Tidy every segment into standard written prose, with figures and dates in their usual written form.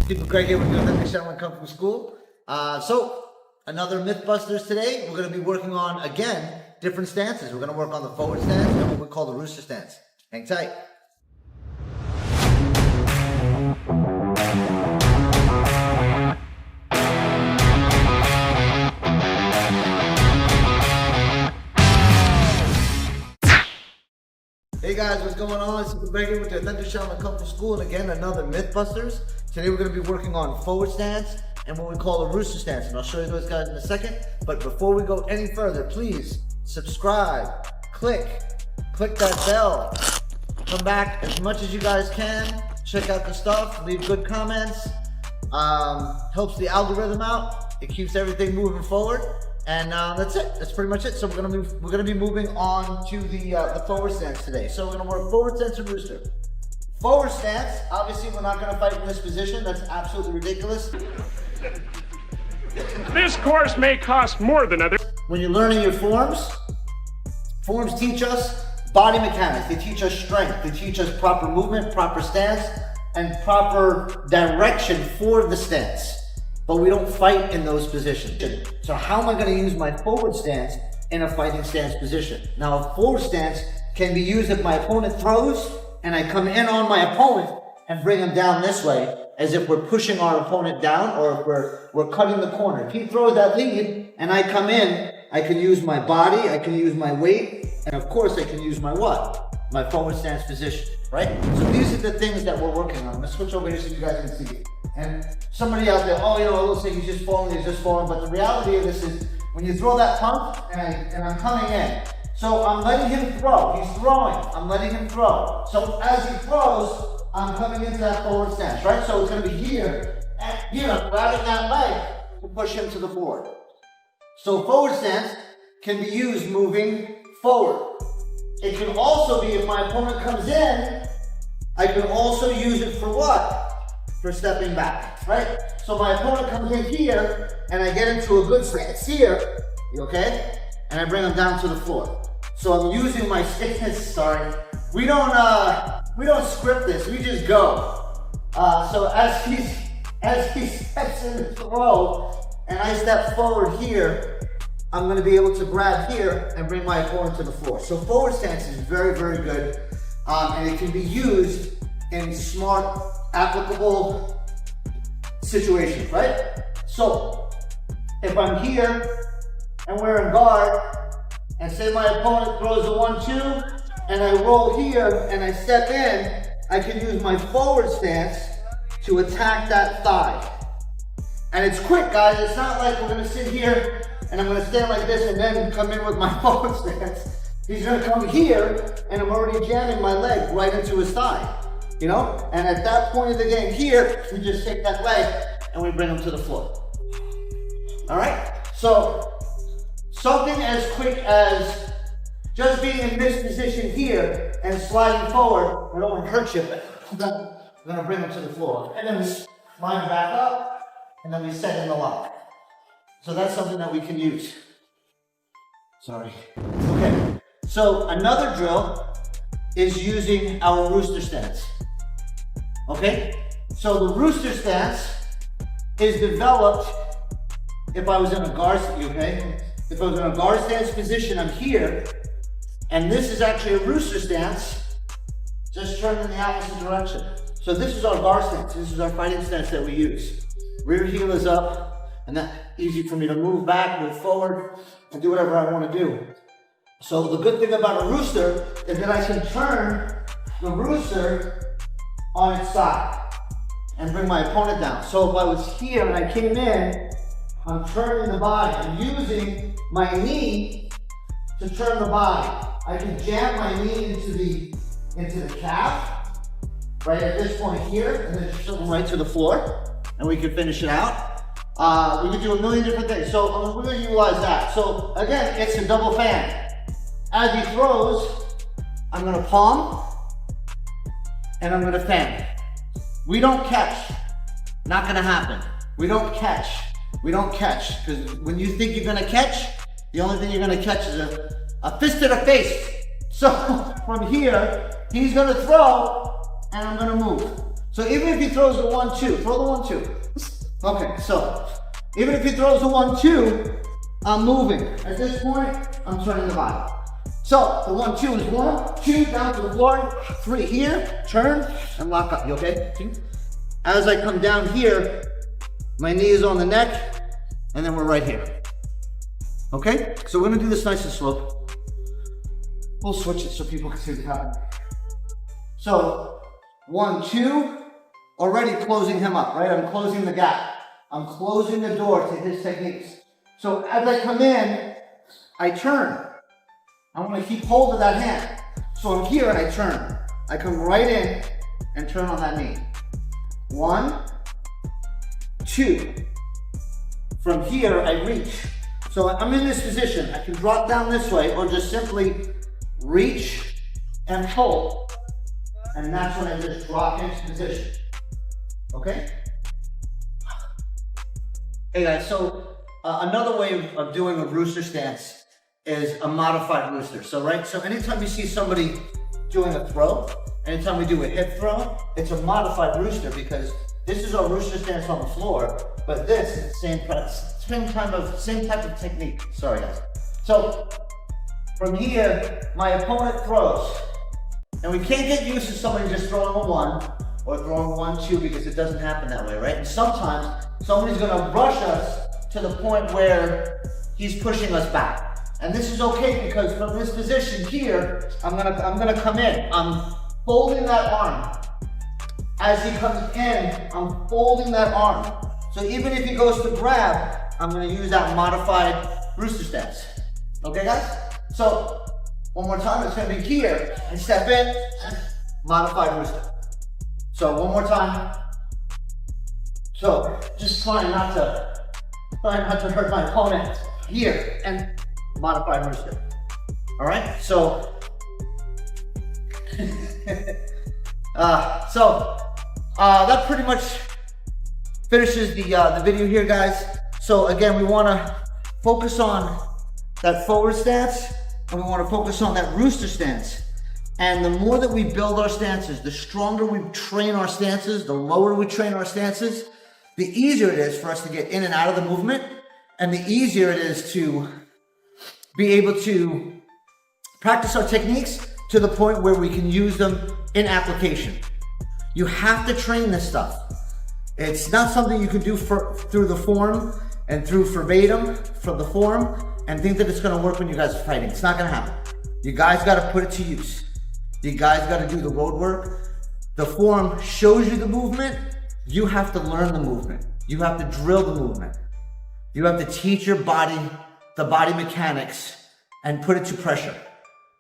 People Greg here with the authentic Shaolin Kung Fu School. So another Mythbusters today. We're going to be working on, again, different stances. We're going to work on the forward stance and what we call the rooster stance. Hang tight. Hey guys, what's going on? It's Greg here with the authentic Shaolin Kung Fu School, and again, another Mythbusters. Today we're going to be working on forward stance and what we call a rooster stance, and I'll show you those guys in a second. But before we go any further, please subscribe, click that bell, come back as much as you guys can, check out the stuff, leave good comments, helps the algorithm out, it keeps everything moving forward. And that's it. That's pretty much it. So we're gonna be moving on to the forward stance today. So we're gonna work forward stance and rooster. Forward stance. Obviously, we're not gonna fight in this position. That's absolutely ridiculous. This course may cost more than others. When you're learning your forms teach us body mechanics. They teach us strength. They teach us proper movement, proper stance, and proper direction for the stance. But we don't fight in those positions. So how am I going to use my forward stance in a fighting stance position? Now, a forward stance can be used if my opponent throws and I come in on my opponent and bring him down this way, as if we're pushing our opponent down, or if we're cutting the corner. If he throws that lead and I come in, I can use my body, I can use my weight, and of course I can use my what? My forward stance position, right? So these are the things that we're working on. Let's switch over here so you guys can see it. And somebody out there, oh, they'll say he's just falling, but the reality of this is, when you throw that punch, and I'm coming in, so I'm letting him throw, he's throwing, I'm letting him throw. So as he throws, I'm coming into that forward stance, right? So it's gonna be here, and here, I'm grabbing that leg to push him to the floor. So forward stance can be used moving forward. It can also be, if my opponent comes in, I can also use it for what? For stepping back, right? So my opponent comes in here, and I get into a good stance here, okay? And I bring him down to the floor. So I'm using my stance, sorry. We don't script this, we just go. So as he steps in the throw, and I step forward here, I'm gonna be able to grab here and bring my opponent to the floor. So forward stance is very, very good, and it can be used in smart, applicable situations, right? So if I'm here and we're in guard, and say my opponent throws a 1-2, and I roll here and I step in, I can use my forward stance to attack that thigh. And it's quick, guys. It's not like we're gonna sit here and I'm gonna stand like this and then come in with my forward stance. He's gonna come here and I'm already jamming my leg right into his thigh. You know, and at that point of the game here, we just take that leg and we bring him to the floor. All right? So, something as quick as just being in this position here and sliding forward, I don't want to hurt you, but I'm gonna bring him to the floor. And then we line back up, and then we set in the lock. So that's something that we can use. Sorry. Okay, so another drill is using our rooster stance. Okay, so the rooster stance is developed if I was in a guard, if I was in a guard stance position, I'm here, and this is actually a rooster stance, just turned in the opposite direction. So this is our guard stance, this is our fighting stance that we use. Rear heel is up, and that's easy for me to move back, move forward, and do whatever I want to do. So the good thing about a rooster is that I can turn the rooster on its side and bring my opponent down. So if I was here and I came in, I'm turning the body. I'm using my knee to turn the body. I can jam my knee into the calf, right at this point here, and then just come right to the floor, and we can finish it out. We can do a million different things. So we're gonna utilize that. So again, it's a double fan. As he throws, I'm gonna palm, and I'm gonna fan. We don't catch. Not gonna happen. We don't catch. We don't catch. Because when you think you're gonna catch, the only thing you're gonna catch is a fist to the face. So from here, he's gonna throw, and I'm gonna move. So even if he throws the 1-2, throw the 1-2. Okay, so even if he throws the 1-2, I'm moving. At this point, I'm turning the body. So the 1-2 is 1, 2, down to the floor, 3 here, turn, and lock up. You okay? As I come down here, my knee is on the neck, and then we're right here. Okay? So we're gonna do this nice and slow. We'll switch it so people can see what's happening. So 1-2, already closing him up, right? I'm closing the gap. I'm closing the door to his techniques. So as I come in, I turn. I want to keep hold of that hand. So I'm here and I turn. I come right in and turn on that knee. 1, 2. From here, I reach. So I'm in this position. I can drop down this way or just simply reach and hold. And that's when I just drop into position. Okay? Hey guys, so another way of doing a rooster stance is a modified rooster. So anytime you see somebody doing a throw, anytime we do a hip throw, it's a modified rooster because this is our rooster stance on the floor, but this is the same type of technique. Sorry guys. So from here, my opponent throws. And we can't get used to somebody just throwing a 1 or throwing a 1-2 because it doesn't happen that way, right? And sometimes somebody's gonna rush us to the point where he's pushing us back. And this is okay because from this position here, I'm gonna come in. I'm folding that arm. As he comes in, I'm folding that arm. So even if he goes to grab, I'm gonna use that modified rooster stance. Okay guys? So one more time, it's gonna be here, and step in, modified rooster. So one more time. So just trying not to hurt my opponent. Here, and modified rooster. All right, so, that pretty much finishes the video here, guys. So again, we wanna focus on that forward stance, and we wanna focus on that rooster stance. And the more that we build our stances, the stronger we train our stances, the lower we train our stances, the easier it is for us to get in and out of the movement, and the easier it is to be able to practice our techniques to the point where we can use them in application. You have to train this stuff. It's not something you can do through the form and through verbatim from the form and think that it's gonna work when you guys are fighting. It's not gonna happen. You guys gotta put it to use. You guys gotta do the road work. The form shows you the movement. You have to learn the movement. You have to drill the movement. You have to teach your body the body mechanics and put it to pressure.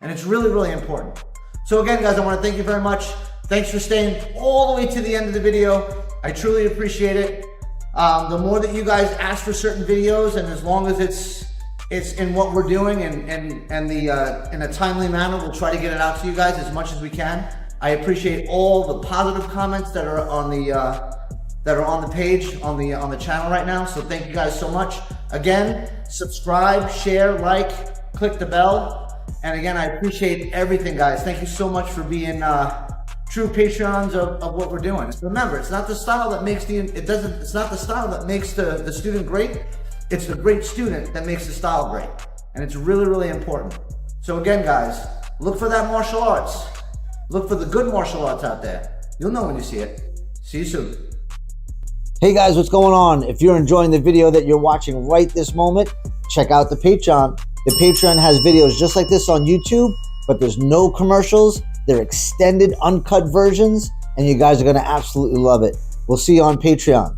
And it's really, really important. So again, guys, I want to thank you very much. Thanks for staying all the way to the end of the video. I truly appreciate it. The more that you guys ask for certain videos, and as long as it's in what we're doing and in a timely manner, we'll try to get it out to you guys as much as we can. I appreciate all the positive comments that are on the page on the channel right now. So thank you guys so much. Again, subscribe, share, like, click the bell. And again, I appreciate everything, guys. Thank you so much for being true Patreons of what we're doing. Remember, it's not the style that makes it's not the style that makes the student great. It's the great student that makes the style great. And it's really, really important. So again, guys, look for that martial arts. Look for the good martial arts out there. You'll know when you see it. See you soon. Hey guys, what's going on? If you're enjoying the video that you're watching right this moment, check out the Patreon. The Patreon has videos just like this on YouTube, but there's no commercials. They're extended, uncut versions, and you guys are gonna absolutely love it. We'll see you on Patreon.